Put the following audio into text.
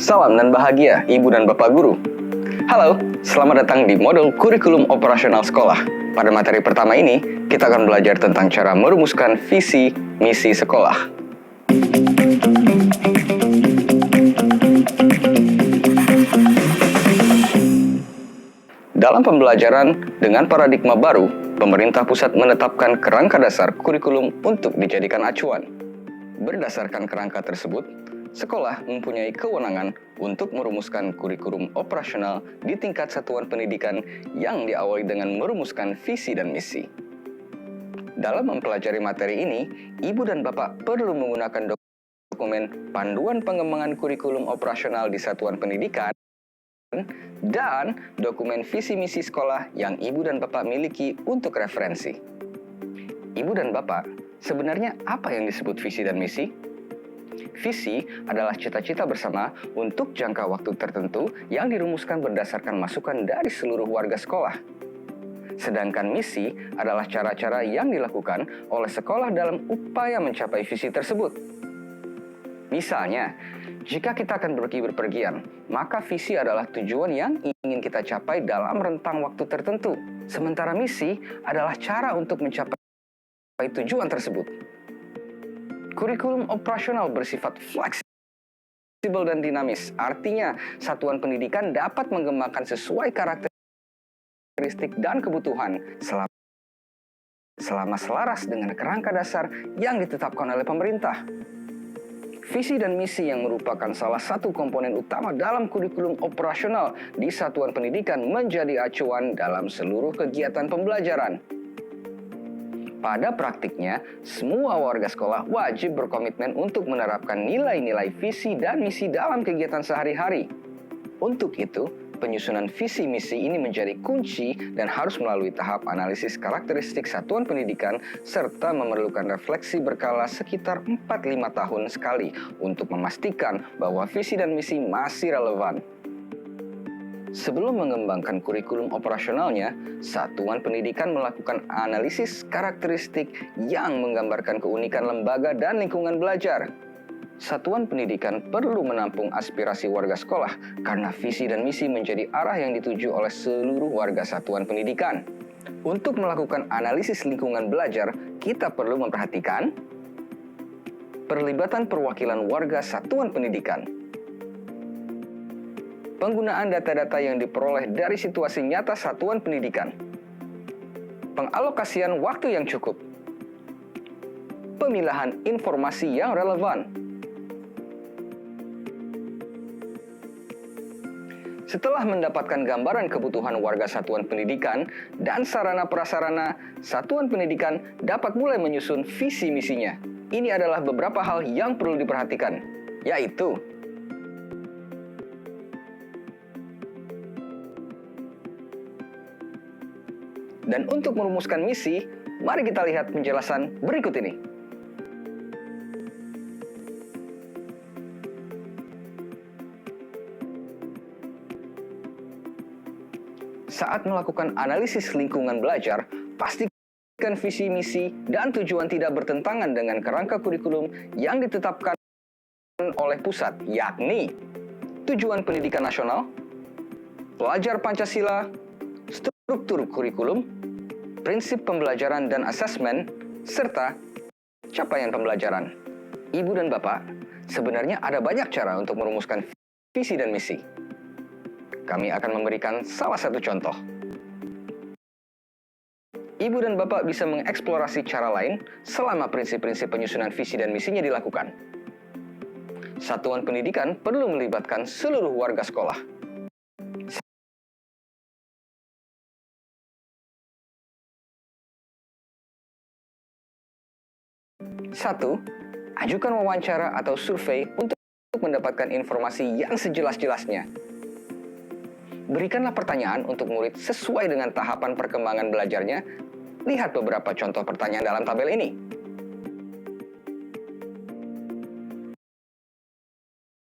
Salam dan bahagia Ibu dan Bapak Guru. Halo, selamat datang di modul kurikulum operasional sekolah. Pada materi pertama ini, kita akan belajar tentang cara merumuskan visi misi sekolah. Dalam pembelajaran dengan paradigma baru, pemerintah pusat menetapkan kerangka dasar kurikulum untuk dijadikan acuan. Berdasarkan kerangka tersebut, sekolah mempunyai kewenangan untuk merumuskan kurikulum operasional di tingkat satuan pendidikan yang diawali dengan merumuskan visi dan misi. Dalam mempelajari materi ini, Ibu dan Bapak perlu menggunakan dokumen Panduan Pengembangan Kurikulum Operasional di Satuan Pendidikan dan dokumen visi misi sekolah yang Ibu dan Bapak miliki untuk referensi. Ibu dan Bapak, sebenarnya apa yang disebut visi dan misi? Visi adalah cita-cita bersama untuk jangka waktu tertentu yang dirumuskan berdasarkan masukan dari seluruh warga sekolah. Sedangkan misi adalah cara-cara yang dilakukan oleh sekolah dalam upaya mencapai visi tersebut. Misalnya, jika kita akan pergi berpergian, maka visi adalah tujuan yang ingin kita capai dalam rentang waktu tertentu. Sementara misi adalah cara untuk mencapai tujuan tersebut. Kurikulum operasional bersifat fleksibel dan dinamis. Artinya, satuan pendidikan dapat mengembangkan sesuai karakteristik dan kebutuhan selama selaras dengan kerangka dasar yang ditetapkan oleh pemerintah. Visi dan misi yang merupakan salah satu komponen utama dalam kurikulum operasional di satuan pendidikan menjadi acuan dalam seluruh kegiatan pembelajaran. Pada praktiknya, semua warga sekolah wajib berkomitmen untuk menerapkan nilai-nilai visi dan misi dalam kegiatan sehari-hari. Untuk itu, penyusunan visi misi ini menjadi kunci dan harus melalui tahap analisis karakteristik satuan pendidikan serta memerlukan refleksi berkala sekitar 4-5 tahun sekali untuk memastikan bahwa visi dan misi masih relevan. Sebelum mengembangkan kurikulum operasionalnya, satuan pendidikan melakukan analisis karakteristik yang menggambarkan keunikan lembaga dan lingkungan belajar. Satuan pendidikan perlu menampung aspirasi warga sekolah karena visi dan misi menjadi arah yang dituju oleh seluruh warga satuan pendidikan. Untuk melakukan analisis lingkungan belajar, kita perlu memperhatikan perlibatan perwakilan warga satuan pendidikan, penggunaan data-data yang diperoleh dari situasi nyata satuan pendidikan, pengalokasian waktu yang cukup, pemilahan informasi yang relevan. Setelah mendapatkan gambaran kebutuhan warga satuan pendidikan dan sarana prasarana, satuan pendidikan dapat mulai menyusun visi misinya. Ini adalah beberapa hal yang perlu diperhatikan, yaitu dan untuk merumuskan misi, mari kita lihat penjelasan berikut ini. Saat melakukan analisis lingkungan belajar, pastikan visi, misi, dan tujuan tidak bertentangan dengan kerangka kurikulum yang ditetapkan oleh pusat, yakni tujuan pendidikan nasional, pelajar Pancasila, struktur kurikulum, prinsip pembelajaran dan asesmen, serta capaian pembelajaran. Ibu dan Bapak, sebenarnya ada banyak cara untuk merumuskan visi dan misi. Kami akan memberikan salah satu contoh. Ibu dan Bapak bisa mengeksplorasi cara lain selama prinsip-prinsip penyusunan visi dan misinya dilakukan. Satuan pendidikan perlu melibatkan seluruh warga sekolah. 1. Ajukan wawancara atau survei untuk mendapatkan informasi yang sejelas-jelasnya. Berikanlah pertanyaan untuk murid sesuai dengan tahapan perkembangan belajarnya. Lihat beberapa contoh pertanyaan dalam tabel ini.